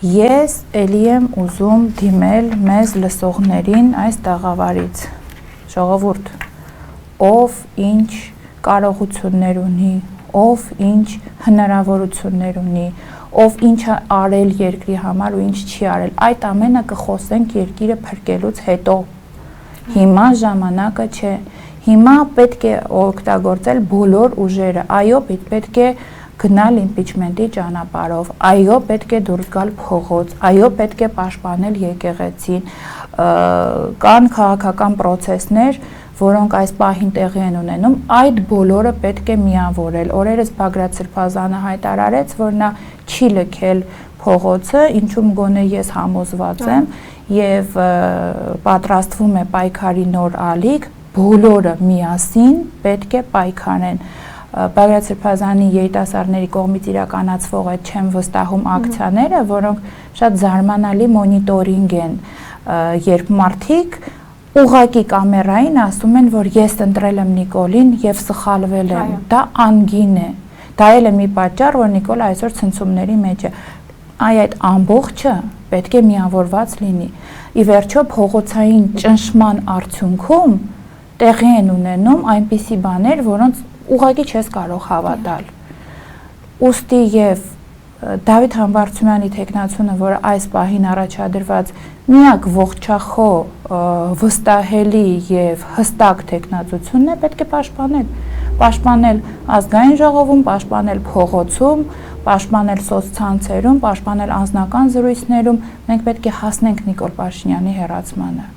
Ես էլի եմ ուզում դիմել մեզ լսողներին այս տաղավարից, ժողովուրդ, ով ինչ կարողություններ ունի, ով ինչ հնարավորություններ ունի, ով ինչ արել երկրի համար ու ինչ չի արել, այդ ամենը կխոսենք երկիրը փրկելուց հետո, հիմա ժամանակը չէ, հիմա պետք է օգտագործել բոլոր ուժերը, այո, պետք է գնալ իմպիչմենտի ճանապարհով, այո, պետք է դուրս գալ փողոց, այո, պետք է պաշտպանել եկեղեցին, կան քաղաքական պրոցեսներ, որոնք այս պահին տեղի են ունենում, այդ բոլորը պետք է միավորել, օրերս Բագրատ Սրբազանը հայտարարեց, որ նա չի լքել փողոցը, ինչում գոնե ես համոզված եմ եւ պատրաստվում է պայքարի նոր ալիք, բոլորը միասին պետք է պայքարեն Բագրատ Սրբազանի երիտասարդների կողմից իրականացվող այդ չեմ վստահում ակցիաները, որոնք շատ զարմանալի մոնիտորինգ են, երբ մարդիկ ուղղակի կամերային ասում են, որ ես ընտրել եմ Նիկոլին եւ սխալվել եմ, դա անգին է, դա էլ է մի պատճառ, որ Նիկոլը այսօր ցնցումների մեջ է, այդ ամբողջը պետք է միավորված լինի, ի վերջո փողոցային ճնշման արդյունքում տեղի են ունենում այնպիսի բաներ, որոնց ուղղակի չես կարող հավատալ, ուստի եւ Դավիթ Համբարձումյանի թեկնածությունը, որը այս պահին առաջադրված միակ ողջախոհ, վստահելի եւ հստակ թեկնածությունն է, պետք է պաշտպանել ազգային ժողովում, պաշտպանել փողոցում, պաշտպանել սոցցանցերում, պաշտպանել անձնական զրույցներում, մենք պետք է հասնենք Նիկոլ Փաշինյանի հեռացմանը